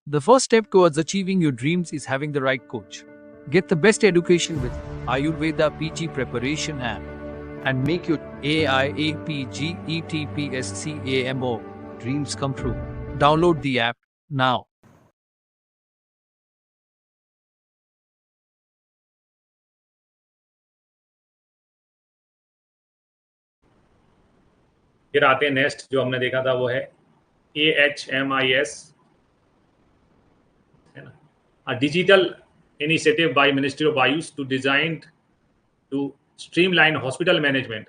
The first step towards achieving your dreams is having the right coach. Get the best education with Ayurveda PG Preparation app and make your AIAPGETPSCAMO dreams come true. Download the app now. फिर आते हैं next जो हमने देखा था वो है AHMIS, है ना, a digital initiative by Ministry of Ayush to designed to streamline hospital management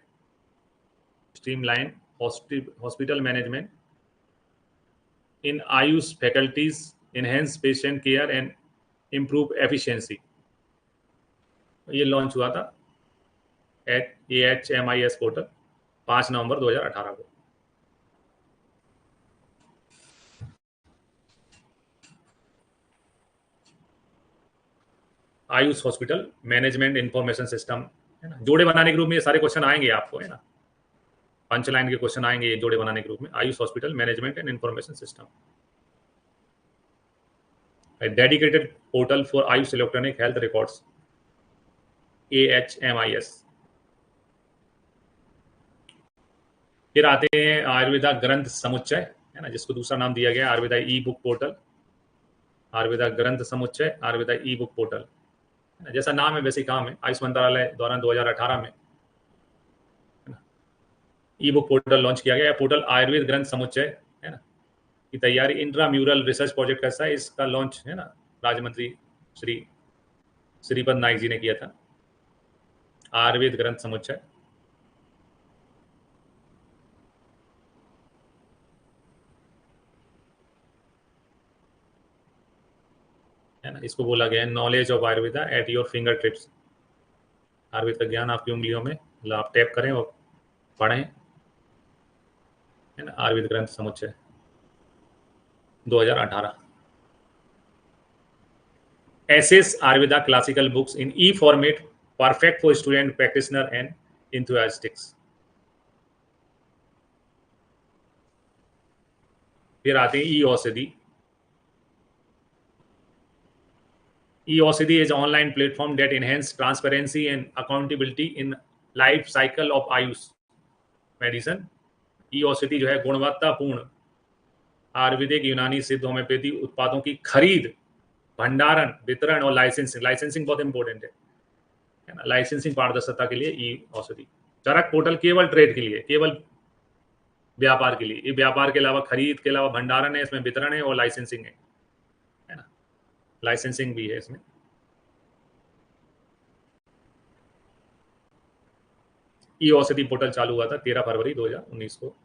in Ayush faculties, enhance patient care and improve efficiency. ये लॉन्च हुआ था एट AHMIS पोर्टल 5 नवंबर 2018 को। Ayush hospital management information system, है ना, जोड़े बनाने के रूप में ये सारे क्वेश्चन आएंगे आपको, है ना, पंच लाइन के क्वेश्चन आएंगे ये जोड़े बनाने के रूप में। Ayush hospital management and information system, dedicated portal for Ayush electronic health records, AHMIS। फिर आते हैं आयुर्वेदा ग्रंथ समुच्चय, है ना, जिसको दूसरा नाम दिया गया आयुर्वेदा ई बुक पोर्टल। आयुर्वेदा ग्रंथ समुच्चय, आयुर्वेदा ई बुक पोर्टल, जैसा नाम है वैसे काम है। आयुष मंत्रालय द्वारा 2018 में ई बुक पोर्टल लॉन्च किया गया। पोर्टल आयुर्वेद ग्रंथ समुच्चय, है ना, की तैयारी इंट्राम्यूरल रिसर्च प्रोजेक्ट कैसा है, इसका लॉन्च, है ना, राज्य मंत्री श्री श्रीपद नाइक जी ने किया था। आयुर्वेद ग्रंथ समुच्चय, है ना, इसको बोला गया है knowledge of Ayurveda at your finger tips. Ayurveda का ज्ञान आपकी उंगलियों में, मतलब आप टैप करें और पढ़ें, है ना। Ayurveda Granth Samuchchay 2018। Access Ayurveda classical books in e format, perfect for student, practitioner and enthusiastics. फिर आते हैं ई औषधि। E-Aushadhi is an online platform that enhances transparency and accountability in life cycle of Ayush medicine. E-Aushadhi जो है गुणवत्तापूर्ण आयुर्वेदिक, यूनानी, सिद्ध, होम्योपैथी उत्पादों की खरीद, भंडारण, वितरण और लाइसेंसिंग। लाइसेंसिंग बहुत इंपॉर्टेंट है ना, लाइसेंसिंग पारदर्शिता के लिए E-Aushadhi। चरक पोर्टल केवल ट्रेड के लिए, केवल व्यापार के लिए। ये व्यापार के अलावा, खरीद के अलावा भंडारण है, इसमें वितरण है और लाइसेंसिंग है ना, लाइसेंसिंग भी है इसमें। E-Aushadhi पोर्टल चालू हुआ था 13 फरवरी 2019 को।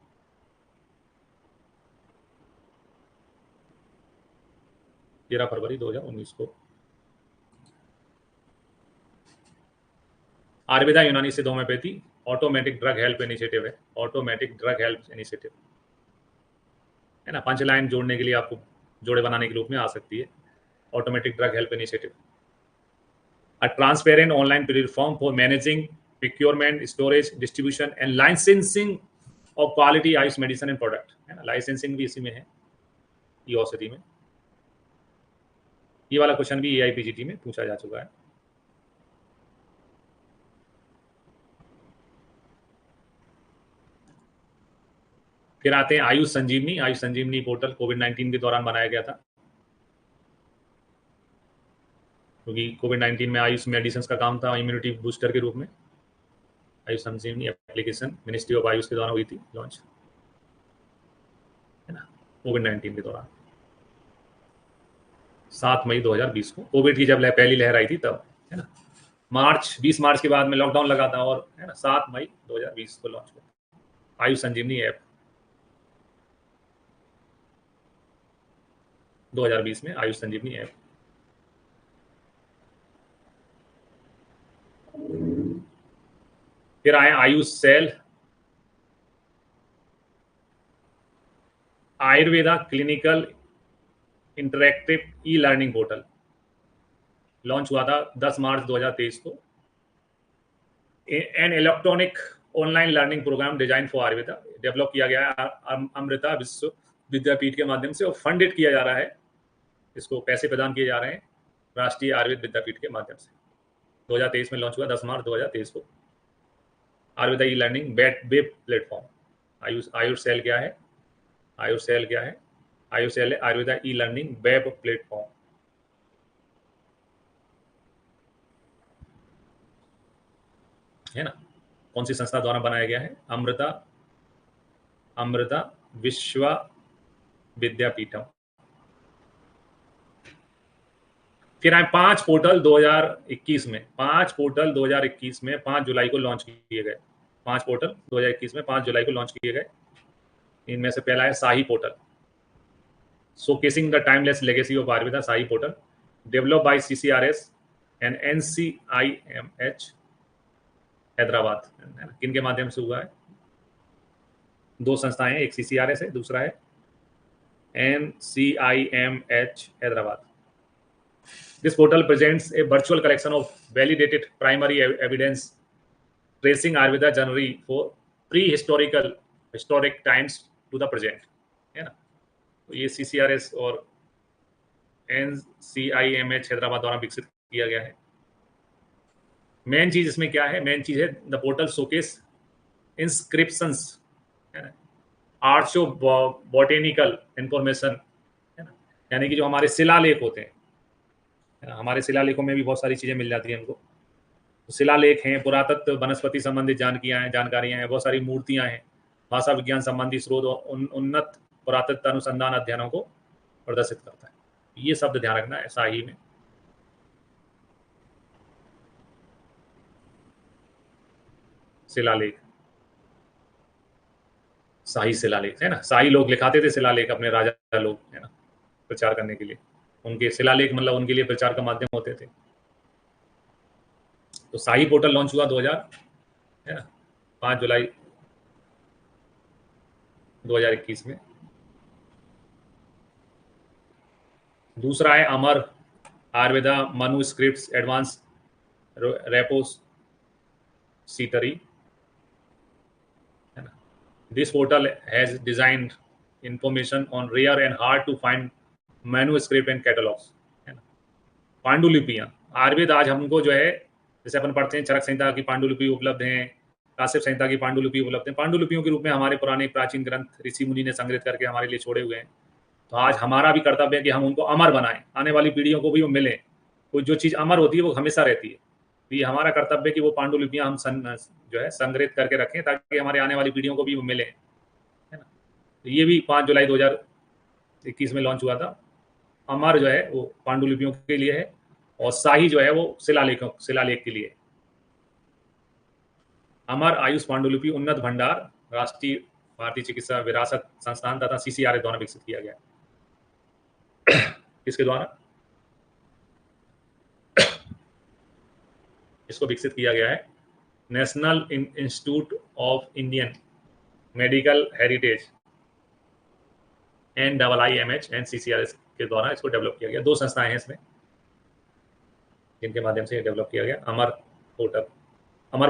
आयुर्वेदा, यूनानी, सिद्ध, homeopathy automatic drug help initiative है। ऑटोमेटिक ड्रग हेल्प इनिशिएटिव, है ना, पंच लाइन जोड़ने के लिए आपको जोड़े बनाने के रूप में आ सकती है। Automatic drug help initiative, a transparent online platform for managing procurement, storage, distribution and licensing of quality Ayush medicine and product, है ना। लाइसेंसिंग भी इसी में है, E-Aushadhi में। ये वाला क्वेश्चन भी AIPGT में पूछा जा चुका है। फिर आते हैं आयुष संजीवनी। आयुष संजीवनी पोर्टल कोविड-19 के दौरान बनाया गया था, क्योंकि कोविड-19 में आयुष मेडिसिन का काम था इम्यूनिटी बूस्टर के रूप में। आयुष संजीवनी एप्लीकेशन मिनिस्ट्री ऑफ आयुष के द्वारा हुई थी लॉन्च, है ना, कोविड-19 के दौरान 7 मई 2020 को। कोविड की जब पहली लहर आई थी तब, है ना, 20 मार्च के बाद में लॉकडाउन लगा था, और, है ना, 7 मई 2020 को लॉन्च हुआ आयुष संजीवनी ऐप। 2020 में आयुष संजीवनी ऐप। फिर आए Ayush cell, Ayurveda clinical interactive e learning portal, launch हुआ था 10 मार्च 2023 को। An electronic online learning programme design for Ayurveda, develop किया गया है अमृता विश्व विद्यापीठ के माध्यम से और फंडेड किया जा रहा है इसको पैसे प्रदान किए जा रहे हैं राष्ट्रीय आयुर्वेद विद्यापीठ के माध्यम से। 2023 में लॉन्च हुआ, 10 मार्च 2023 को। Ayurveda e learning web platform. Ayursel क्या है? आयुर्सेल क्या है? आयुर्सेल है Ayurveda e learning web platform, है ना। कौन सी संस्था द्वारा बनाया गया है? अमृता विश्व विद्यापीठम। फिर आए 5 पोर्टल 2021 में। 5 पोर्टल 2021 में 5 जुलाई को लॉन्च किए गए। 5 पोर्टल 2021 में 5 जुलाई को लॉन्च किए गए। इनमें से पहला है Shahi portal, showcasing the timeless legacy of Ayurveda. Shahi portal develop by CCRS and NCIMH Hyderabad. किन के माध्यम से हुआ है? 2 संस्थाएं हैं, एक CCRS है, दूसरा है NCIMH Hyderabad. This portal presents a virtual collection of validated primary evidence tracing Ayurveda journey for historic times to the present, है ना। तो ये CCRS और NCIMH हैदराबाद द्वारा विकसित किया गया है। मेन चीज इसमें क्या है? मेन चीज है द पोर्टल शोकेस इंस्क्रिप्शंस, है ना, आर्ट्सो बॉटेनिकल इंफॉर्मेशन, है ना, यानी कि जो हमारे शिलालेख होते हैं, हमारे शिलालेखों में भी बहुत सारी चीजें मिल जाती हैं हमको। तो शिलालेख हैं, पुरातत्व वनस्पति संबंधित जानकारियां हैं, बहुत सारी मूर्तियां हैं, भाषा विज्ञान संबंधी स्रोत और उन्नत पुरातत्व अनुसंधान अध्ययनों को प्रदर्शित करता है। ये शब्द ध्यान रखना है शाही में। शिलालेख, शाही शिलालेख, है ना। शाही लोग लिखाते थे शिलालेख, अपने राजा लोग, है ना, प्रचार करने के लिए। उनके शिलालेख मतलब उनके लिए प्रचार का माध्यम होते थे। तो शाही पोर्टल लॉन्च हुआ 5 जुलाई 2021 में। दूसरा है अमर आयुर्वेदा मनुस्क्रिप्ट्स एडवांस रेपोसिटरी, है ना। This portal has designed information on rare and hard to find manuscript and catalogues, है ना। पांडुलिपियां, आयुर्वेद आज हमको जो है, जैसे अपन पढ़ते हैं चरक संहिता की पांडुलिपि उपलब्ध हैं, काश्यप संहिता की पांडुलिपि उपलब्ध है। पांडुलिपियों के रूप में हमारे पुराने प्राचीन ग्रंथ ऋषि मुनि ने संग्रहित करके हमारे लिए छोड़े हुए हैं। तो आज हमारा भी कर्तव्य है कि हम उनको अमर बनाएं, आने वाली पीढ़ियों को भी वो मिले। कोई जो चीज़ अमर होती है वो हमेशा रहती है। तो ये हमारा कर्तव्य है कि वो पांडुलिपियां हम जो है संग्रहित करके रखें, ताकि हमारे आने वाली पीढ़ियों को भी वो मिले, है ना। तो ये भी 5 जुलाई 2021 में लॉन्च हुआ था। अमर जो है वो पांडुलिपियों के लिए है और शाही जो है वो शिलालेख के लिए। अमर आयुष पांडुलिपि उन्नत भंडार राष्ट्रीय भारतीय चिकित्सा विरासत संस्थान तथा CCRS द्वारा विकसित किया गया। किसके द्वारा? इसको विकसित किया गया है national institute of Indian medical heritage NIIMH and CCRS के द्वारा इसको डेवलप किया गया। 2 संस्थाएं हैं इसमें जिनके माध्यम से डेवलप किया गया। अमर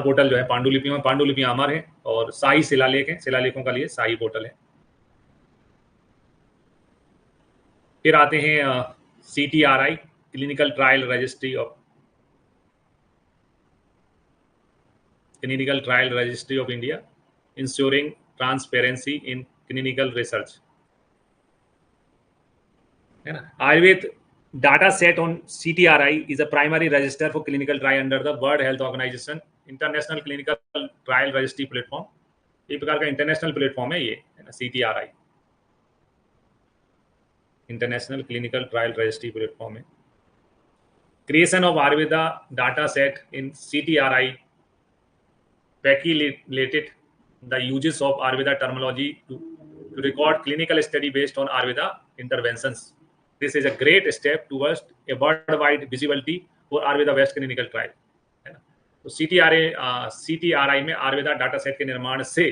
पोर्टल जो है पांडुलिपियां अमर है, और शाही शिलालेख है, शिलालेखों का लिए शाही पोर्टल है। फिर आते हैं CTRI clinical trial registry of India ensuring transparency in clinical research, है ना। Ayurveda data set on CTRI is a primary register for clinical trial under the World Health Organization International Clinical Trial Registry Platform। एक प्रकार का international platform है ये, है ना, CTRI international clinical trial registry platform है। Creation of Ayurveda data set in CTRI facilitated the uses of Ayurveda terminology to record clinical study based on Ayurveda interventions. This is a great step towards a worldwide visibility for Ayurveda based clinical trial, है ना। तो CTRI में Ayurveda data set के निर्माण से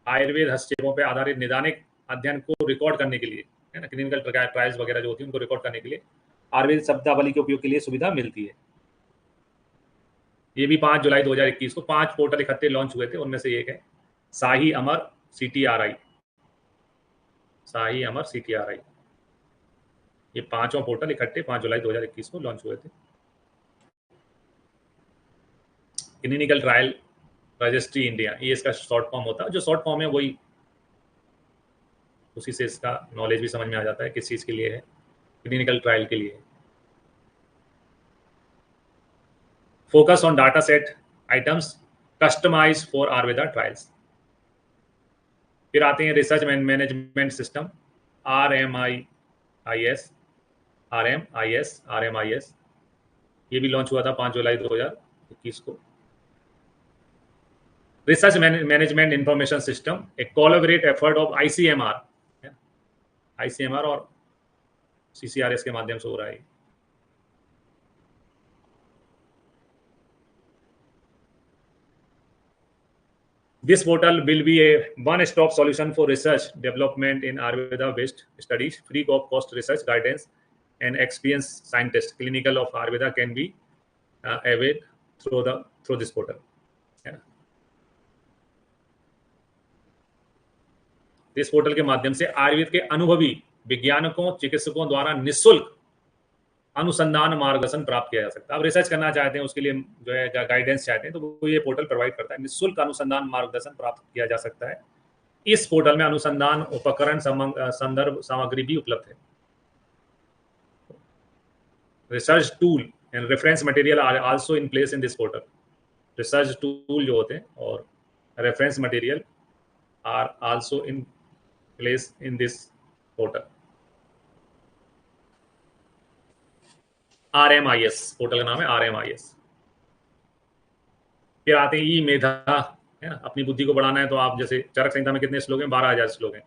आयुर्वेद हस्तक्षेपों पर आधारित निदानिक अध्ययन को रिकॉर्ड करने के लिए, है ना, क्लिनिकल ट्रायल्स वगैरह जो होती है उनको रिकॉर्ड करने के लिए आयुर्वेद शब्दावली के उपयोग के लिए सुविधा मिलती है। ये भी 5 जुलाई 2021 को 5 पोर्टल इकट्ठे लॉन्च हुए थे, उनमें से एक है शाही अमर CTRI। ये पांचों पोर्टल इकट्ठे 5 जुलाई 2021 को लॉन्च हुए थे। क्लिनिकल ट्रायल रजिस्ट्री इंडिया, ये इसका शॉर्ट फॉर्म होता है। जो शॉर्ट फॉर्म है वही, उसी से इसका नॉलेज भी समझ में आ जाता है किस चीज़ के लिए है। क्लिनिकल ट्रायल के लिए। Focus on data set items customise for Ayurveda trials. फिर आते हैं रिसर्च मैनेजमेंट सिस्टम RMIS, ये भी लॉन्च हुआ था 5 जुलाई 2021 को। रिसर्च मैनेजमेंट इंफॉर्मेशन सिस्टम, एक कोलैबोरेट एफर्ट ऑफ ICMR और CCRS के माध्यम से हो रहा है। This portal will be a one-stop solution for research development in Ayurveda-based studies, free of cost research guidance, and experienced scientists. Clinical of Ayurveda can be availed through this portal. है ना? इस portal के माध्यम से आयुर्वेद के अनुभवी वैज्ञानिकों चिकित्सकों द्वारा निःशुल्क अनुसंधान मार्गदर्शन प्राप्त किया जा सकता है। आप रिसर्च करना चाहते हैं, उसके लिए जो है गाइडेंस चाहते हैं, तो वो ये पोर्टल प्रोवाइड करता है। निःशुल्क अनुसंधान मार्गदर्शन प्राप्त किया जा सकता है। इस पोर्टल में अनुसंधान उपकरण संदर्भ सामग्री भी उपलब्ध है। Research tool and reference material are also in place in this portal. Research tool जो होते हैं और reference material are also in place in this portal. RMIS portal का नाम है, RMIS। फिर आते हैं ई मेधा, है ना। अपनी बुद्धि को बढ़ाना है तो आप, जैसे चरक संहिता में कितने श्लोक हैं? 12,000 श्लोक हैं।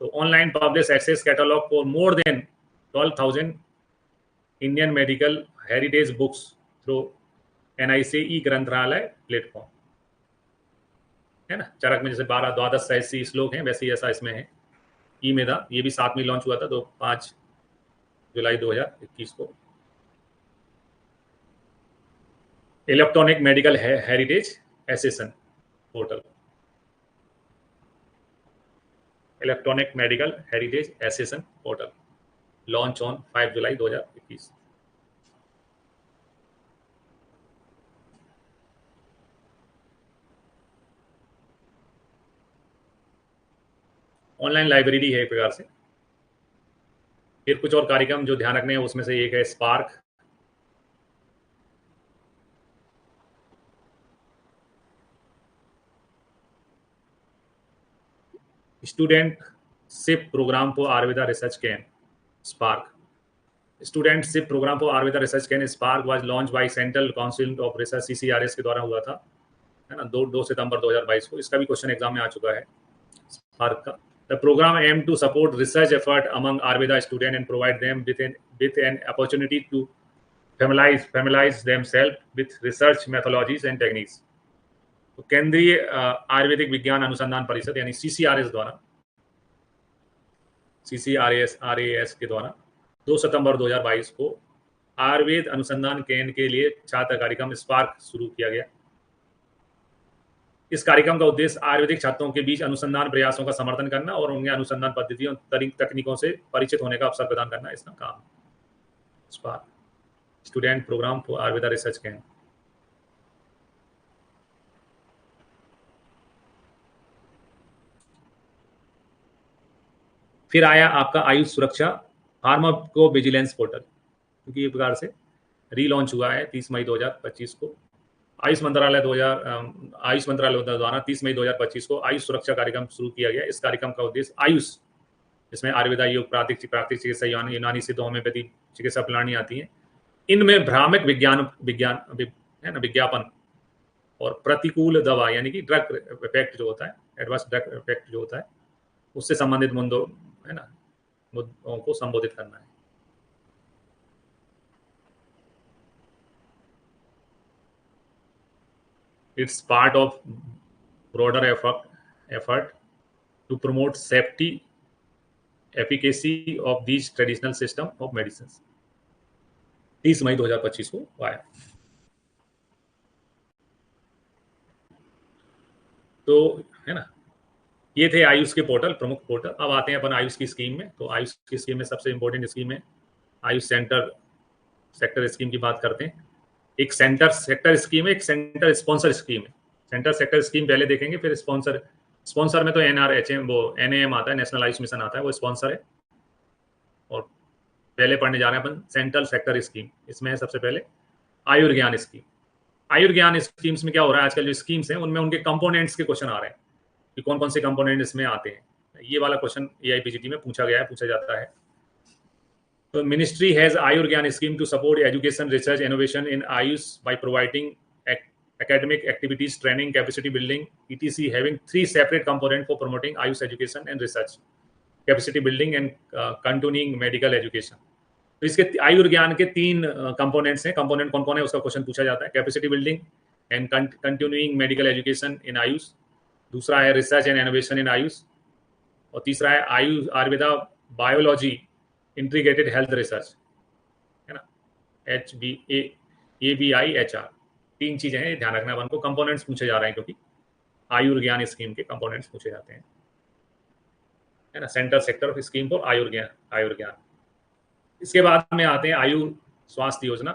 तो online publish access catalogue for more than 12,000 Indian medical heritage books through NIC e Granthalaya platform, है ना। चरक में जैसे 12 द्वादश सहस्री श्लोक हैं, वैसे ही ऐसा इसमें है। ई मेधा ये भी साथ में लॉन्च हुआ था, तो 5 जुलाई 2021 को। Electronic medical heritage accession portal, electronic medical heritage accession portal launch on 5 July 2021। Online library है एक प्रकार से। फिर कुछ और कार्यक्रम जो ध्यान रखने हैं, उसमें से एक है SPARK. Studentship programme for Ayurveda research ken SPARK. Studentship programme for Ayurveda research ken SPARK was launch by central council of research CCRS के द्वारा हुआ था, है ना, 2 सितंबर 2022 को। इसका भी क्वेश्चन एग्जाम में आ चुका है स्पार्क का। The programme aim to support research effort among Ayurveda student and provide them with an opportunity to familiarize themselves with research methodologies and techniques। तो केंद्रीय आयुर्वेदिक विज्ञान अनुसंधान परिषद यानी CCRS द्वारा, CCRS के द्वारा 2 सितंबर 2022 को आयुर्वेद अनुसंधान केंद्र के लिए छात्र कार्यक्रम स्पार्क शुरू किया गया। इस कार्यक्रम का उद्देश्य आयुर्वेदिक छात्रों के बीच अनुसंधान प्रयासों का समर्थन करना और उन्हें अनुसंधान पद्धतियों तकनीकों से परिचित होने का अवसर प्रदान करना, इसका काम SPARK student programme for Ayurveda research camp. फिर आया आपका आयुष सुरक्षा फार्माको विजिलेंस पोर्टल, क्योंकि ये प्रकार से रीलॉन्च हुआ है 30 मई 2025 को। आयुष मंत्रालय द्वारा 30 मई 2025 को आयुष सुरक्षा कार्यक्रम शुरू किया गया। इस कार्यक्रम का उद्देश्य आयुष, इसमें आयुर्वेदा, योग, प्राकृतिक चिकित्सा, यूनानी, सिद्ध, होम्योपैथी चिकित्सा प्रणाली आती है। इनमें भ्रामक विज्ञापन और प्रतिकूल दवा यानी कि ड्रग इफेक्ट जो होता है, एडवर्स ड्रग इफेक्ट जो होता है, उससे संबंधित मुद्दों को संबोधित करना है। It's part of broader effort to promote safety, efficacy of these traditional system of medicines। 30 मई 2025 को आया। तो है ना, ये थे आयुष के पोर्टल, प्रमुख पोर्टल। अब आते हैं अपन आयुष की स्कीम में। तो आयुष की स्कीम में सबसे इंपॉर्टेंट स्कीम है आयुष सेक्टर स्कीम की बात करते हैं। एक सेक्टर स्कीम है, एक सेंटर स्पॉन्सर स्कीम है। सेंटर सेक्टर स्कीम पहले देखेंगे, फिर स्पॉन्सर में तो NRHM वो NAM आता है, नेशनल आयुष मिशन आता है, वो स्पॉन्सर है। और पहले पढ़ने जा रहे हैं अपन सेंट्रल सेक्टर स्कीम। इसमें है सबसे पहले आयुर्ज्ञान स्कीम। आयुर्ज्ञान स्कीम्स में क्या हो रहा है, आजकल जो स्कीम्स हैं उनमें उनके कंपोनेंट्स के क्वेश्चन आ रहे हैं कि कौन कौन से कंपोनेंट इसमें आते हैं। ये वाला क्वेश्चन AIPGT में पूछा गया है, पूछा जाता है। तो ministry has Ayurgyan scheme to support education, research, innovation in AYUSH by providing academic activities, training, capacity building, etc., having 3 separate components for promoting Ayush education and research, capacity building and continuing medical education. तो इसके आयुर्ज्ञान के 3 components हैं। Component कौन कौन है उसका question पूछा जाता है। Capacity building and continuing medical education in Ayush, दूसरा है research and innovation in Ayush, और तीसरा है Ayurveda biology integrated health research, है ना, ABIHR। 3 चीजें हैं, ध्यान रखना अपन को। कंपोनेंट्स पूछे जा रहे हैं क्योंकि आयुर्ज्ञान स्कीम के कंपोनेंट्स पूछे जाते हैं, है ना, centre sector of scheme for Ayurgyan. इसके बाद में आते हैं आयु स्वास्थ्य योजना।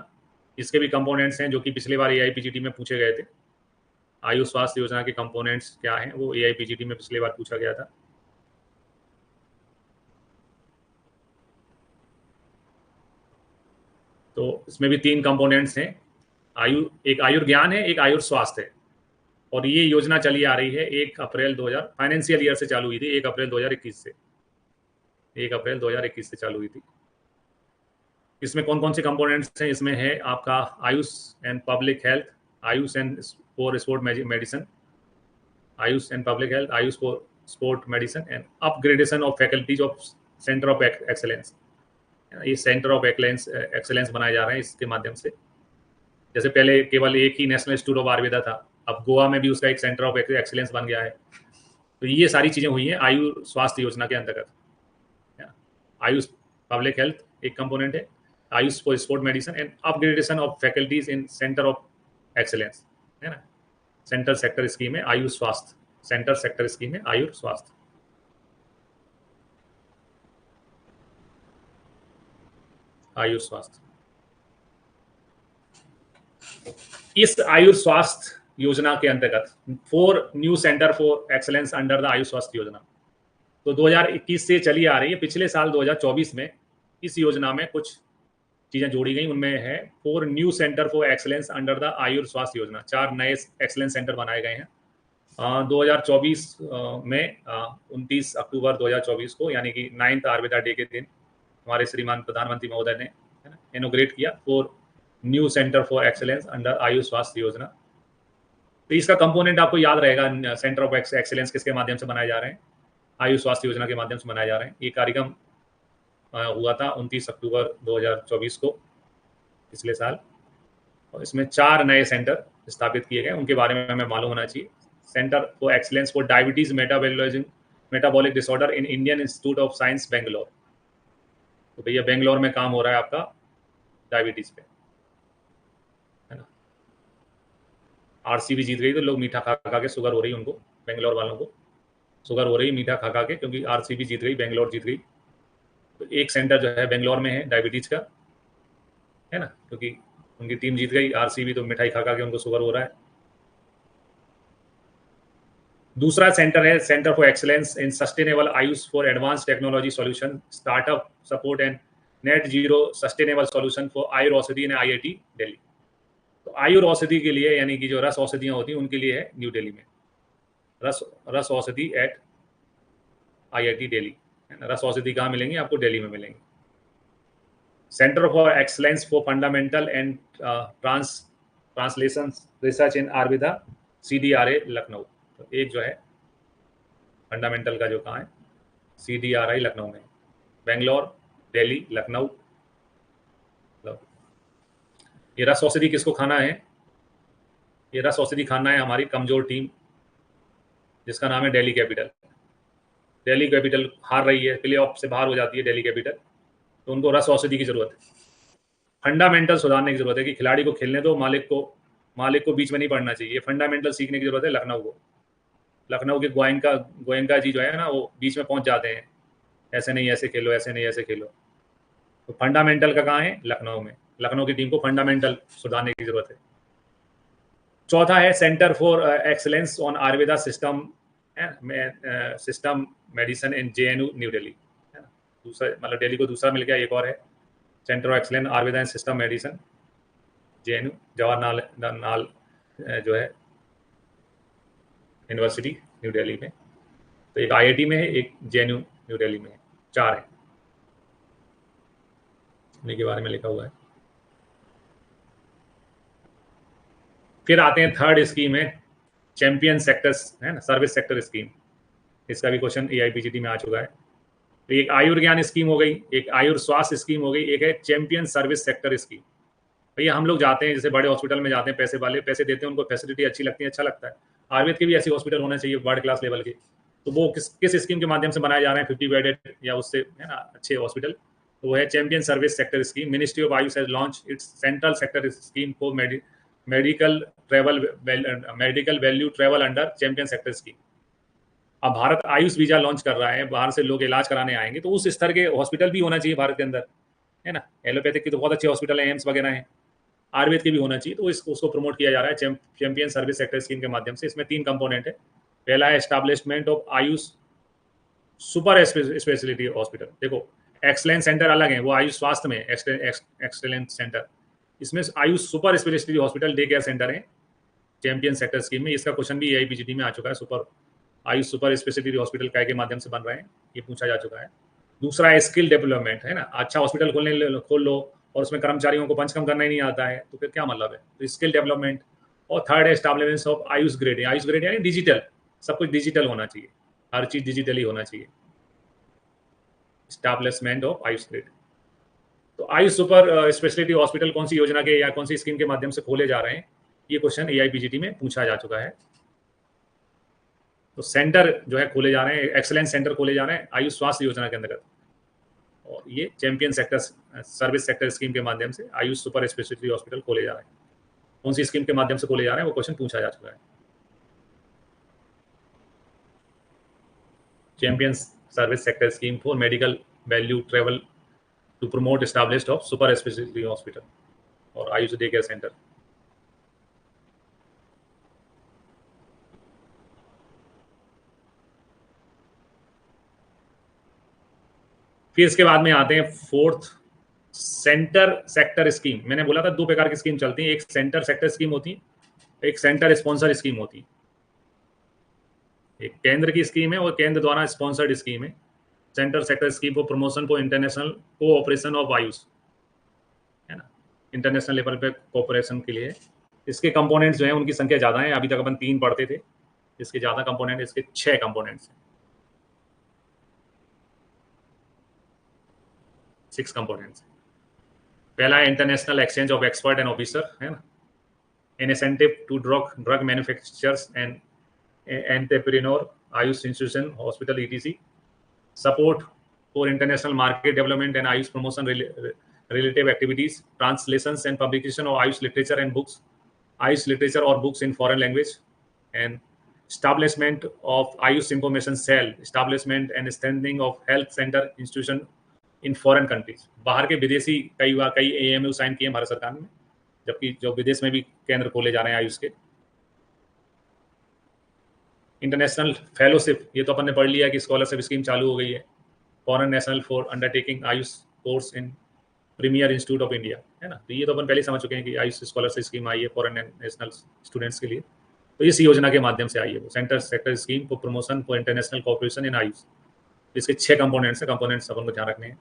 इसके भी कंपोनेंट्स हैं जो कि पिछली बार AIPGT में पूछे गए थे। आयु स्वास्थ्य योजना के कंपोनेंट्स क्या हैं वो AIPGT में पिछली बार पूछा गया था। तो इसमें भी 3 कंपोनेंट्स हैं। एक आयुर्ज्ञान है, एक आयुर स्वास्थ्य है, और ये योजना चली आ रही है 1 अप्रैल 2000 फाइनेंशियल ईयर से चालू हुई थी। 1 अप्रैल 2021 से 1 अप्रैल 2021 से चालू हुई थी। इसमें कौन कौन से कंपोनेंट्स हैं? इसमें है आपका Ayush and public health, Ayush and for sport medicine, Ayush and public health, Ayush for sport medicine and upgradation of faculties of centre of excellence. ये सेंटर ऑफ एक्सेलेंस बनाए जा रहे हैं इसके माध्यम से। जैसे पहले केवल एक ही नेशनल इंस्टीट्यूट ऑफ आयुर्वेदा था, अब गोवा में भी उसका एक सेंटर ऑफ एक्सेलेंस बन गया है। तो ये सारी चीजें हुई हैं आयु स्वास्थ्य योजना के अंतर्गत। आयुष पब्लिक हेल्थ एक कंपोनेंट है, Ayush for sport medicine and upgradation of faculties in centre of excellence, है ना। सेंटर सेक्टर स्कीम है आयुष स्वास्थ्य, सेंटर सेक्टर स्कीम है आयुष स्वास्थ्य। आयुष स्वास्थ्य, इस आयुष स्वास्थ्य योजना के अंतर्गत 4 new centre for excellence under the Ayush स्वास्थ्य योजना तो 2021 से चली आ रही है। पिछले साल 2024 में इस योजना में कुछ चीजें जोड़ी गई। उनमें है 4 new centre for excellence under the Ayush स्वास्थ्य योजना। 4 नए एक्सेलेंस सेंटर बनाए गए हैं 2024 में। 29 अक्टूबर 2024 को यानी कि 9th आयुर्वेदा डे के दिन हमारे श्रीमान प्रधानमंत्री महोदय ने इनोग्रेट किया 4 new centre for excellence under Ayush स्वास्थ्य योजना। तो इसका कंपोनेंट आपको याद रहेगा, सेंटर ऑफ एक्सेलेंस किसके माध्यम से बनाए जा रहे हैं? आयुष स्वास्थ्य योजना के माध्यम से बनाए जा रहे हैं। ये कार्यक्रम हुआ था 29 अक्टूबर 2024 को, पिछले साल, और इसमें 4 नए सेंटर स्थापित किए गए। उनके बारे में हमें मालूम होना चाहिए। Centre for excellence for diabetes metabolic disorder in Indian institute of science Bangalore. तो भैया बेंगलोर में काम हो रहा है आपका डायबिटीज पे, है ना। RCB जीत गई तो लोग मीठा खा खा के शुगर हो रही है उनको, बेंगलोर वालों को शुगर हो रही है मीठा खा खा के, क्योंकि RCB जीत गई, बेंगलोर जीत गई। तो एक सेंटर जो है बेंगलोर में है डायबिटीज का, है ना, क्योंकि उनकी टीम जीत गई। RCB तो मिठाई खा खा के उनको शुगर हो रहा है। दूसरा सेंटर है centre for excellence in sustainable AYUSH for advance technology solution, startup support and net zero sustainable solution for Ayur Aushadhi in IIT Delhi. तो आयुर औषधि के लिए, यानी कि जो रस औषधियाँ होती हैं उनके लिए है न्यू दिल्ली में रस औषधि एट IIT दिल्ली, है ना। रस औषधि कहाँ मिलेंगी आपको? दिल्ली में मिलेंगी। Centre for excellence for fundamental and translation research in Ayurveda CDRA Lucknow. तो एक जो है फंडामेंटल का जो कहाँ है? CDRI लखनऊ में। बेंगलोर, दिल्ली, लखनऊ। ये रस औषधि किसको खाना है? ये रस औषधि खाना है हमारी कमजोर टीम जिसका नाम है दिल्ली कैपिटल। दिल्ली कैपिटल हार रही है, प्ले ऑफ से बाहर हो जाती है दिल्ली कैपिटल, तो उनको रस औषधि की जरूरत है। फंडामेंटल सुधारने की जरूरत है कि खिलाड़ी को खेलने दो, मालिक को बीच में नहीं पड़ना चाहिए। फंडामेंटल सीखने की जरूरत है लखनऊ को। लखनऊ के गोयनका जी जो है ना, वो बीच में पहुंच जाते हैं, ऐसे नहीं ऐसे खेलो, ऐसे नहीं ऐसे खेलो। तो फंडामेंटल का कहाँ है? लखनऊ में। लखनऊ की टीम को फंडामेंटल सुधारने की जरूरत है। चौथा है centre for excellence on Ayurveda system medicine in JNU new Delhi, है ना। दूसरा मतलब दिल्ली को दूसरा मिल गया, एक और है centre of excellence Ayurveda and system medicine JNU Jawaharlal जो है यूनिवर्सिटी न्यू दिल्ली में। तो एक IIT में है, एक JNU न्यू दिल्ली में है, 4 है, उन्हीं के बारे में लिखा हुआ है। फिर आते हैं थर्ड स्कीम है चैंपियन सेक्टर्स, है ना, सर्विस सेक्टर स्कीम। इसका भी क्वेश्चन AIPGT में आ चुका है। तो एक आयुर्ज्ञान स्कीम हो गई, एक आयुर स्वास्थ्य स्कीम हो गई, एक है चैंपियन सर्विस सेक्टर स्कीम। भैया हम लोग जाते हैं, जैसे बड़े हॉस्पिटल में जाते हैं, पैसे वाले पैसे देते हैं, उनको फैसिलिटी अच्छी लगती है, अच्छा लगता है। आयुर्वेद के भी ऐसे हॉस्पिटल होने चाहिए वर्ल्ड क्लास लेवल के। तो वो किस स्कीम के माध्यम से बनाए जा रहे हैं? 50 बेडेड या उससे, है ना, अच्छे हॉस्पिटल। तो वो है champion service sector scheme. Ministry of Ayush has launch its central sector scheme for medical value travel under champion sector scheme. अब भारत आयुष वीजा लॉन्च कर रहा है, बाहर से लोग इलाज कराने आएंगे, तो उस स्तर के हॉस्पिटल भी होना चाहिए भारत के अंदर, है ना। एलोपैथिक की तो बहुत अच्छे हॉस्पिटल है, एम्स वगैरह हैं, आयुर्वेद के भी होना चाहिए। तो उसको प्रमोट किया जा रहा है चैंपियन सर्विस सेक्टर स्कीम के माध्यम से। इसमें 3 कंपोनेंट है। पहला है establishment of Ayush super speciality hospital. देखो एक्सलेंस सेंटर अलग है, वो आयुष स्वास्थ्य में एक्सलेंस सेंटर, इसमें Ayush super speciality hospital day care centre है चैंपियन सेक्टर स्कीम में। इसका क्वेश्चन भी AIPGT में आ चुका है। आयुष सुपर स्पेशलिटी हॉस्पिटल काय के माध्यम से बन रहे हैं, ये पूछा जा चुका है। दूसरा है स्किल डेवलपमेंट, है ना। अच्छा हॉस्पिटल खोल लो और उसमें कर्मचारियों को पंच कम करना ही नहीं आता है, तो फिर क्या मतलब है? तो स्किल डेवलपमेंट। और थर्ड है establishment of Ayush grade. Ayush grade यानी डिजिटल, सब कुछ डिजिटल होना चाहिए, हर चीज डिजिटली होना चाहिए। Establishment of Ayush grade. तो आयुष सुपर स्पेशलिटी हॉस्पिटल कौन सी योजना के या कौन सी स्कीम के माध्यम से खोले जा रहे हैं, ये क्वेश्चन AIPGT में पूछा जा चुका है। तो सेंटर जो है खोले जा रहे हैं, एक्सलेंस सेंटर खोले जा रहे हैं आयुष स्वास्थ्य योजना के अंतर्गत, और ये champion sector service sector scheme के माध्यम से आयुष सुपर स्पेशलिटी हॉस्पिटल खोले जा रहे हैं। कौन सी स्कीम के माध्यम से खोले जा रहे हैं, वो क्वेश्चन पूछा जा चुका है। Champion service sector scheme for medical value travel to promote established of super speciality hospital और आयुष डे केयर सेंटर। फिर इसके बाद में आते हैं फोर्थ सेंटर सेक्टर स्कीम। मैंने बोला था 2 प्रकार की स्कीम चलती है, एक सेंटर सेक्टर स्कीम होती है, एक सेंटर स्पॉन्सर स्कीम होती है। एक केंद्र की स्कीम है और केंद्र द्वारा स्पॉन्सर्ड स्कीम है। Centre sector scheme for promotion for international cooperation of Ayush, है ना, इंटरनेशनल लेवल पे कोऑपरेशन के लिए। इसके कंपोनेंट्स जो है उनकी संख्या ज्यादा है, अभी तक अपन 3 पढ़ते थे, इसके ज्यादा कंपोनेंट, इसके 6 कंपोनेंट्स हैं, 6 कंपोनेंट्स। पहला है international exchange of expert and officer, है ना, an incentive to drug manufacturers and entrepreneur, Ayush institution, hospital, etc. Support for international market development and Ayush promotion relative activities, translations and publication of Ayush literature and books, Ayush literature or books in foreign language, and establishment of Ayush information cell, establishment and strengthening of health center institution in foreign countries. बाहर के विदेशी कई AMU sign किए भारत सरकार ने, जबकि जो विदेश में भी केंद्र खोले जा रहे हैं आयुष के। इंटरनेशनल फेलोशिप, ये तो अपन ने पढ़ लिया कि स्कॉलरशिप स्कीम चालू हो गई है। Foreign national for undertaking Ayush course in premier institute of India, है ना। तो ये तो अपन पहले समझ चुके हैं कि आयुष स्कॉलरशिप स्कीम आई है फॉरेन नेशनल स्टूडेंट्स के लिए। तो इस योजना के माध्यम से आई है वो centre sector scheme for promotion for international cooperation इन आयुष। इसके 6 कंपोनेंट्स है, कंपोनेंट्स अपन को ध्यान रखने हैं।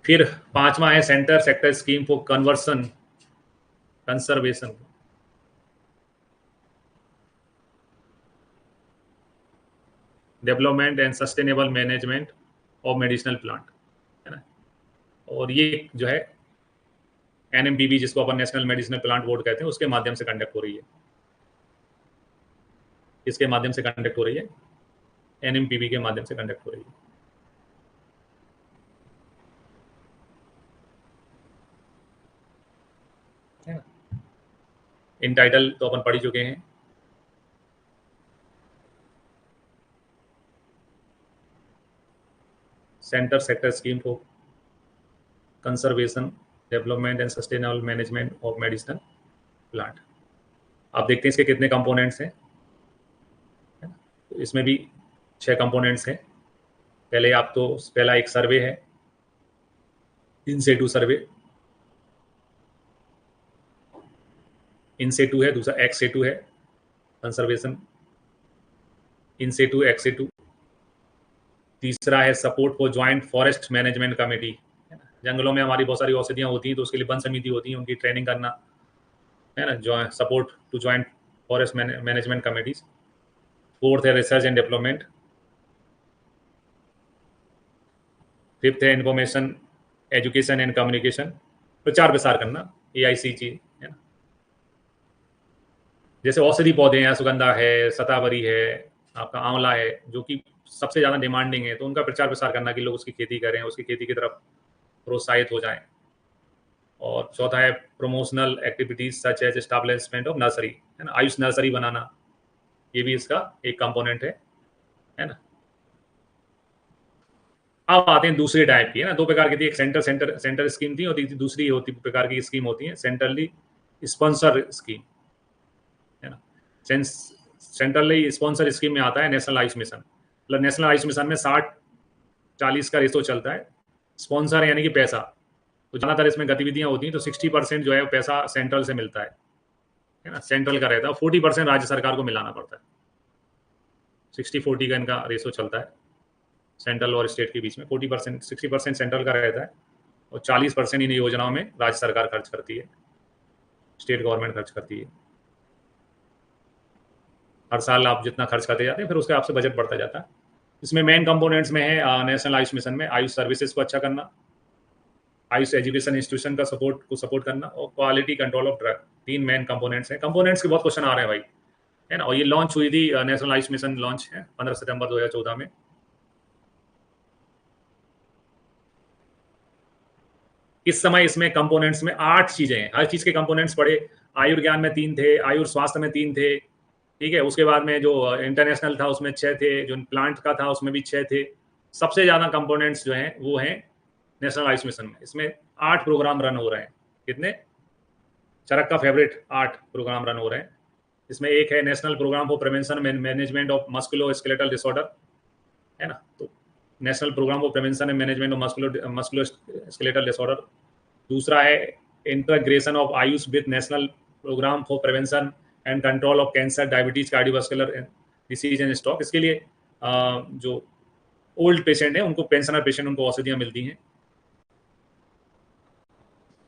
फिर 5वां है centre sector scheme for conservation, development and sustainable management of medicinal plant, है ना। और ये जो है NMPB, जिसको अपन नेशनल मेडिसिनल प्लांट बोर्ड कहते हैं, उसके माध्यम से कंडक्ट हो रही है। इसके माध्यम से कंडक्ट हो रही है, NMPB के माध्यम से कंडक्ट हो रही है। इन टाइटल तो अपन पढ़ ही चुके हैं। Centre sector scheme for conservation development and sustainable management of medicinal plant. आप देखते हैं इसके कितने कंपोनेंट्स हैं, तो इसमें भी 6 कंपोनेंट्स हैं। पहले आप तो पहला एक सर्वे है, इन सेटू सर्वे, इन सेटू है, दूसरा एक्स सेटू है, कंजर्वेशन इन सेटू एक्स सेटू, तीसरा है support for joint forest management committee. जंगलों में हमारी बहुत सारी औषधियाँ होती हैं, तो उसके लिए वन समिति होती है, उनकी ट्रेनिंग करना है ना, जो support to joint forest management committees. Fourth है रिसर्च एंड डेवलपमेंट। फिफ्थ है इंफॉर्मेशन एजुकेशन एंड कम्युनिकेशन, प्रचार प्रसार करना, AIC चीज है ना। जैसे औषधि पौधे हैं, सुगंधा है, सतावरी है, आपका आंवला है, जो कि सबसे ज़्यादा डिमांडिंग है, तो उनका प्रचार प्रसार करना कि लोग उसकी खेती करें, उसकी खेती की तरफ प्रोत्साहित हो जाएं। और चौथा है promotional activities such as establishment of nursery, है ना, आयुष नर्सरी बनाना, ये भी इसका एक कंपोनेंट है ना। अब आते हैं दूसरे टाइप की, है ना। 2 प्रकार की थी, एक सेंटर स्कीम थी, और दूसरी होती प्रकार की स्कीम होती है सेंट्रली स्पॉन्सर स्कीम, है ना। सेंट्रली स्पॉन्सर स्कीम में आता है नेशनल आयुष मिशन। मतलब नेशनल आयुष मिशन में 60-40 का रेशो चलता है। स्पॉन्सर यानी कि पैसा, तो ज़्यादातर इसमें गतिविधियां होती हैं, तो 60% जो है वो पैसा सेंट्रल से मिलता है ना, सेंट्रल का रहता है। 40% राज्य सरकार को मिलाना पड़ता है। 60-40 का इनका रेशो चलता है सेंट्रल और स्टेट के बीच में। 40% 60% सेंट्रल का रहता है, और 40% इन योजनाओं में राज्य सरकार खर्च करती है, स्टेट गवर्नमेंट खर्च करती है। हर साल आप जितना खर्च करते जाते हैं, फिर उसके आपसे बजट बढ़ता जाता है। इसमें मेन कंपोनेंट्स में है नेशनल आयुष मिशन में आयुष सर्विसेज को अच्छा करना, आयुष एजुकेशन इंस्टीट्यूशन का सपोर्ट करना, और quality control of drug. 3 main components हैं। कंपोनेंट्स के बहुत क्वेश्चन आ रहे हैं भाई, है ना। और ये लॉन्च हुई थी, नेशनल आयुष मिशन लॉन्च है 15 सितंबर 2014 में। इस समय इसमें कंपोनेंट्स में 8 चीजें हैं। हर चीज के कंपोनेंट्स पढ़े। आयुर्ज्ञान में 3 थे, आयुर् स्वास्थ्य में 3 थे, ठीक है। उसके बाद में जो इंटरनेशनल था उसमें 6 थे, जो प्लांट का था उसमें भी 6 थे। सबसे ज्यादा कंपोनेंट्स जो हैं वो हैं नेशनल आयुष मिशन में। इसमें 8 प्रोग्राम रन हो रहे हैं। कितने? चरक का फेवरेट 8 प्रोग्राम रन हो रहे हैं। इसमें एक है national programme for prevention management of musculoskeletal disorder, है ना। तो national programme for prevention and management of musculoskeletal disorder. दूसरा है integration of Ayush with national programme for prevention and control of cancer, diabetes, cardiovascular disease and stroke. इसके लिए जो old patient है उनको, पेंशनर पेशेंट, उनको औषधियां मिलती हैं।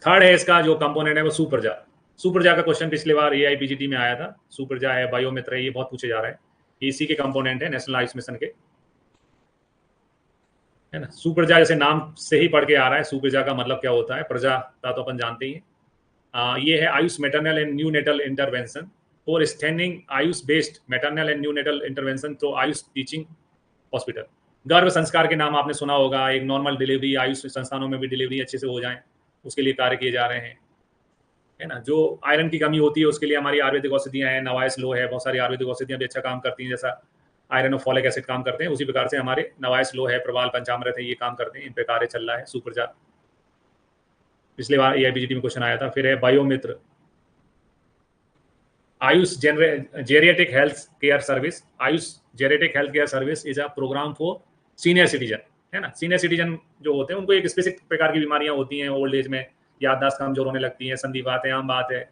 थर्ड है इसका जो कंपोनेंट है वो सुप्रजा। सुप्रजा का क्वेश्चन पिछले बार AIPGT में आया था। सुप्रजा है, बायोमित्र है, ये बहुत पूछे जा रहा है। इसी के कंपोनेंट है नेशनल आयुष मिशन के, है ना। सुप्रजा जैसे नाम से ही पढ़ के आ रहा है, सुप्रजा का मतलब क्या होता है, प्रजा का तो अपन जानते ही हैं। ये है Ayush maternal and neonatal intervention for standing Ayush based maternal and neonatal intervention तो आयुष टीचिंग हॉस्पिटल। गर्भ संस्कार के नाम आपने सुना होगा। एक नॉर्मल डिलीवरी, आयुष संस्थानों में भी डिलीवरी अच्छे से हो जाए, उसके लिए कार्य किए जा रहे हैं, है ना। जो आयरन की कमी होती है उसके लिए हमारी आयुर्वेदिक औषधियां हैं, नवायस लो है, बहुत सारी आयुर्वेदिक औषधियां भी अच्छा काम करती हैं। जैसा आयरन और फॉलिक एसिड काम करते हैं, उसी प्रकार से हमारे नवायस लो है, प्रवाल, पंचामृत है, ये काम करते हैं। इन पे कार्य चल रहा है। सुप्रजा पिछले बार AIPGT में क्वेश्चन आया था। फिर है Vayomitra, AYUSH geriatric health care service. AYUSH geriatric health care service is a program for senior citizen, है ना। सीनियर सिटीजन जो होते हैं उनको एक स्पेसिफिक प्रकार की बीमारियां होती हैं, ओल्ड एज में याददाश्त कमजोर होने लगती है, संधिवात है, आम बात है।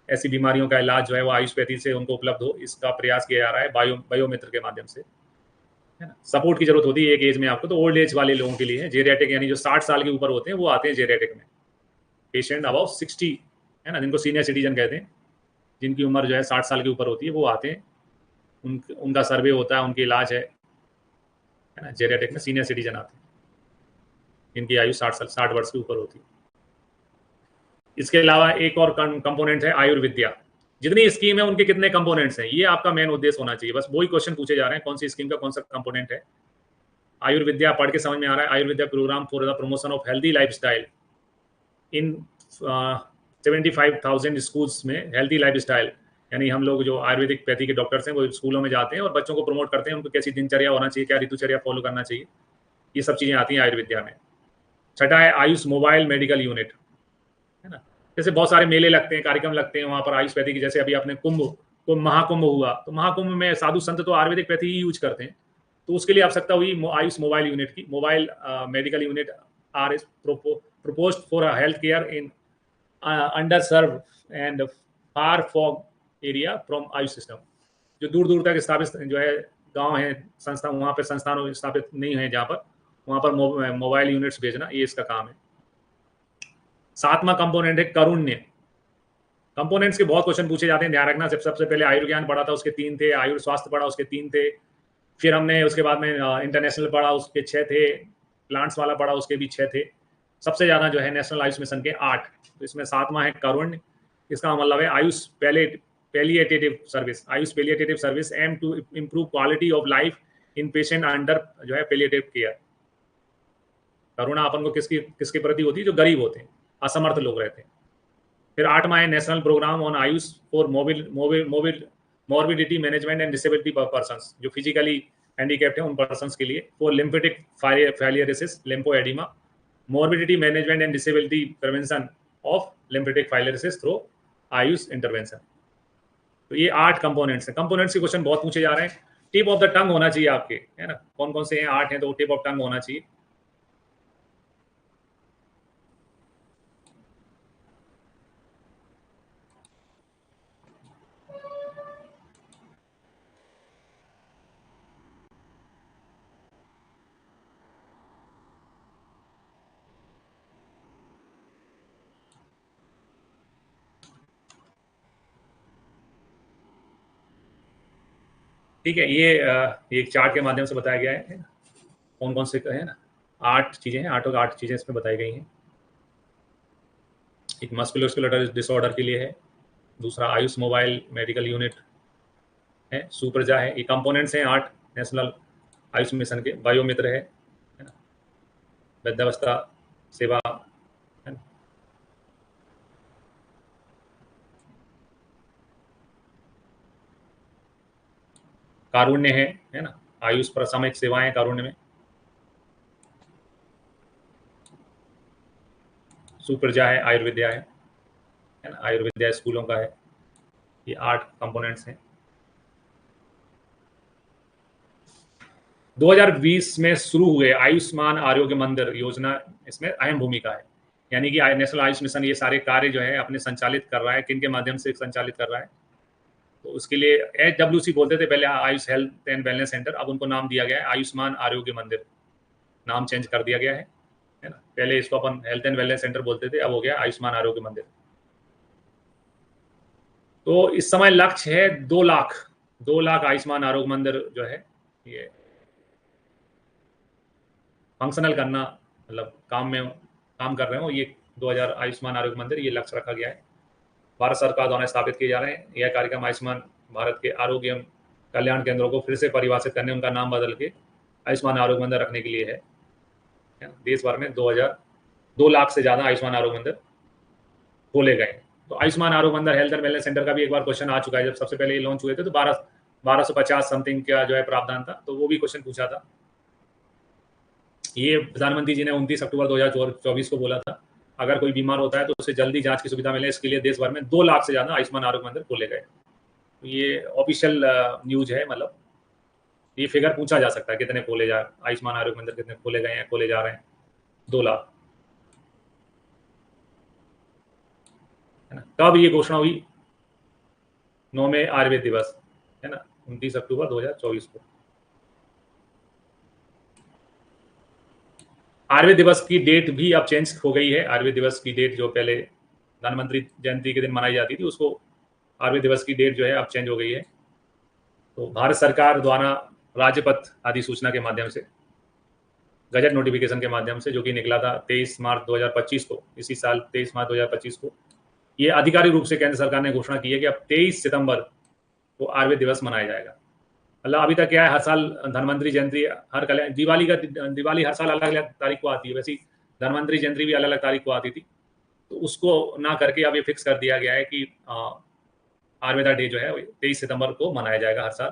ऐसी बीमारियों का इलाज जो है वो आयुषपैथी से उनको उपलब्ध हो, इसका प्रयास किया जा रहा है बायोमित्र के माध्यम से, है ना। सपोर्ट की जरूरत होती है एक एज में आपको, तो ओल्ड एज वाले लोगों के लिए है। जेरियाटिक यानी जो 60 साल के ऊपर होते हैं वो आते हैं जेरियाटिक में। पेशेंट अबाउ 60, है ना, जिनको सीनियर सिटीजन कहते हैं, जिनकी उम्र जो है 60 साल के ऊपर होती है, वो आते हैं। उनका सर्वे होता है, उनकी इलाज है ना। जेरियाटिक में सीनियर सिटीजन आते हैं जिनकी आयु 60 वर्ष के ऊपर होती है। इसके अलावा एक और कंपोनेंट है आयुर्विद्या। जितनी स्कीम है उनके कितने कंपोनेंट्स हैं, ये आपका मेन उद्देश्य होना चाहिए। बस वही क्वेश्चन पूछे जा रहे हैं, कौन सी स्कीम का कौन सा कंपोनेंट है। आयुर्विद्या पढ़ के समझ में आ रहा है। Ayurvidya program for the promotion of healthy lifestyle in 75,000 schools में। हेल्दी लाइफस्टाइल यानी हम लोग जो आयुर्वेदिक पैथी के डॉक्टर्स हैं वो स्कूलों में जाते हैं और बच्चों को प्रमोट करते हैं, उनको कैसी दिनचर्या होना चाहिए, क्या ऋतुचर्या फॉलो करना चाहिए, ये सब चीजें आती हैं आयुर्विद्या में। छठा है आयुष मोबाइल मेडिकल यूनिट, है ना। जैसे बहुत सारे मेले लगते हैं, कार्यक्रम लगते हैं वहां पर आयुर्वेदिक, जैसे अभी अपने कुंभ महाकुंभ हुआ, तो महाकुंभ में साधु संत तो आयुर्वेदिक पैथी ही यूज करते हैं, तो उसके लिए आवश्यकता हुई आयुष मोबाइल यूनिट की। Mobile medical unit are is proposed for a healthcare in underserved and far flung area from Ayush system. जो दूर दूर तक स्थापित जो है गांव है, संस्था, वहां पर संस्थान स्थापित नहीं है जहां पर, वहां पर मोबाइल यूनिट्स भेजना, ये इसका काम है। सातवां कंपोनेंट है कारुण्य। कंपोनेंट्स के बहुत क्वेश्चन पूछे जाते हैं, ध्यान रखना। सबसे पहले आयुर्ज्ञान पढ़ा था, उसके 3 थे। आयुर स्वास्थ्य पढ़ा, उसके 3 थे। फिर हमने उसके बाद में इंटरनेशनल पढ़ा, उसके 6 थे। प्लांट्स वाला पढ़ा, उसके भी 6 थे। सबसे ज्यादा जो है नेशनल आयुष मिशन के 8। तो इसमें 7वां है कारुण्य। इसका मतलब है Ayush palliative service. Ayush palliative service aim to improve quality of life in patient under जो है पैलिएटिव केयर। करुणा अपन को किसके प्रति होती है? जो गरीब होते हैं, असमर्थ लोग रहते हैं। फिर 8वां है national program on AYUSH for morbidity management and disability persons, जो फिजिकली हैंडीकैप्ड है उन पर्सन्स के लिए, for lymphatic filariasis, lymphoedema, morbidity management and disability prevention of lymphatic filariasis through AYUSH intervention. तो ये 8 कंपोनेंट्स हैं। कंपोनेंट्स के क्वेश्चन बहुत पूछे जा रहे हैं। टिप ऑफ द टंग होना चाहिए आपके, है ना। कौन कौन से हैं? 8 हैं, तो टिप ऑफ टंग होना चाहिए। ठीक है, ये एक चार्ट के माध्यम से बताया गया है ना, कौन कौन से है ना। 8 चीजें हैं, 8 चीजें इसमें बताई गई हैं। एक मस्कुलोस्केलेटल डिसऑर्डर के लिए है, दूसरा आयुष मोबाइल मेडिकल यूनिट है, सुप्रजा है। ये कंपोनेंट्स हैं 8 नेशनल आयुष मिशन के। बायोमित्र है ना, वृद्धावस्था सेवा है ना, कारुण्य है ना, आयुष प्राथमिक सेवाएं कारुण्य में। सुप्रजा है, आयुर्विद्या है ना, आयुर्विद्या स्कूलों का है। ये 8 कंपोनेंट्स हैं। 2020 में शुरू हुए आयुष्मान आरोग्य मंदिर योजना, इसमें अहम भूमिका है। यानी कि नेशनल आयुष मिशन ये सारे कार्य जो है अपने संचालित कर रहा है। किन के माध्यम से संचालित कर रहा है? तो उसके लिए HWC बोलते थे पहले, Ayush health and wellness centre, अब उनको नाम दिया गया है आयुष्मान आरोग्य मंदिर, नाम चेंज कर दिया गया है ना। पहले इसको अपन हेल्थ एंड वेलनेस सेंटर बोलते थे, अब हो गया आयुष्मान आरोग्य मंदिर। तो इस समय लक्ष्य है 2 लाख आयुष्मान आरोग्य मंदिर जो है ये फंक्शनल करना, मतलब काम कर रहे हो। ये 2000 आयुष्मान आरोग्य मंदिर, ये लक्ष्य रखा गया है। भारत सरकार द्वारा स्थापित किए जा रहे हैं। यह कार्यक्रम आयुष्मान भारत के आरोग्य कल्याण केंद्रों को फिर से परिभाषित करने, उनका नाम बदल के आयुष्मान आरोग्य मंदिर रखने के लिए है। देश भर में 2 लाख से ज्यादा आयुष्मान आरोग्य मंदिर खोले गए। तो आयुष्मान आरोग्य मंदिर हेल्थ एंड वेलनेस सेंटर का भी एक बार क्वेश्चन आ चुका है। जब सबसे पहले ये लॉन्च हुए थे तो 1250 समथिंग का जो है प्रावधान था, तो वो भी क्वेश्चन पूछा था। ये प्रधानमंत्री जी ने 29 अक्टूबर 2024 को बोला था, अगर कोई बीमार होता है तो उसे जल्दी जांच की सुविधा मिले, इसके लिए देश भर में 2 लाख से ज्यादा आयुष्मान आरोग्य मंदिर खोले गए। तो ये ऑफिशियल न्यूज है, मतलब ये फिगर पूछा जा सकता है कितने खोले जा, आयुष्मान आरोग्य मंदिर कितने खोले गए हैं, खोले जा रहे हैं। 2 लाख, है ना। कब ये घोषणा हुई? 9वें आयुर्वेद दिवस, है ना, 29 अक्टूबर 2024 को। आयुर्वेद दिवस की डेट भी अब चेंज हो गई है। आयुर्वेद दिवस की डेट जो पहले धन्वंतरी जयंती के दिन मनाई जाती थी, उसको आयुर्वेद दिवस की डेट जो है अब चेंज हो गई है। तो भारत सरकार द्वारा राज्यपथ अधिसूचना के माध्यम से, गजट नोटिफिकेशन के माध्यम से, जो कि निकला था 23 मार्च 2025 को, इसी साल 23 मार्च 2025 को, ये आधिकारिक रूप से केंद्र सरकार ने घोषणा की है कि अब 23 सितंबर को आयुर्वेद दिवस मनाया जाएगा। मतलब अभी तक क्या है, हर साल धन्वंतरी जयंती, दिवाली हर साल अलग अलग तारीख को आती है, वैसे ही धन्वंतरी जयंती भी अलग अलग तारीख को आती थी। तो उसको ना करके अब ये फिक्स कर दिया गया है कि आयुर्वेदा डे जो है 23 सितंबर को मनाया जाएगा हर साल,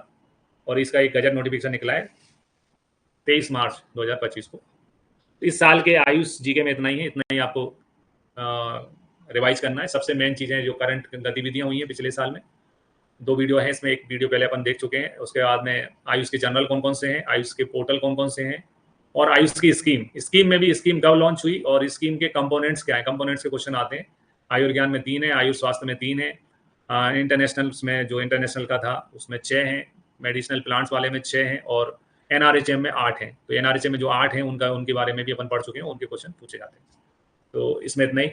और इसका एक गजट नोटिफिकेशन निकला है 23 मार्च 2025 को। इस साल के आयुष जीके में इतना ही है, इतना ही आपको रिवाइज करना है। सबसे मेन चीज़ें जो करंट गतिविधियां हुई हैं पिछले साल में, 2 वीडियो हैं इसमें, एक वीडियो पहले अपन देख चुके हैं। उसके बाद में आयुष के जनरल कौन कौन से हैं, आयुष के पोर्टल कौन कौन से हैं, और आयुष की स्कीम में भी स्कीम कब लॉन्च हुई और स्कीम के कंपोनेंट्स क्या है। कंपोनेंट्स के क्वेश्चन आते हैं। आयुर्ज्ञान में 3 है, आयुष स्वास्थ्य में 3 है, इंटरनेशनल में जो इंटरनेशनल का था उसमें 6 हैं, मेडिसिनल प्लांट्स वाले में 6 हैं, और एनआरएचएम में 8 हैं। तो एनआरएचएम में जो 8 हैं उनके बारे में भी अपन पढ़ चुके हैं, उनके क्वेश्चन पूछे जाते हैं। तो इसमें इतना ही।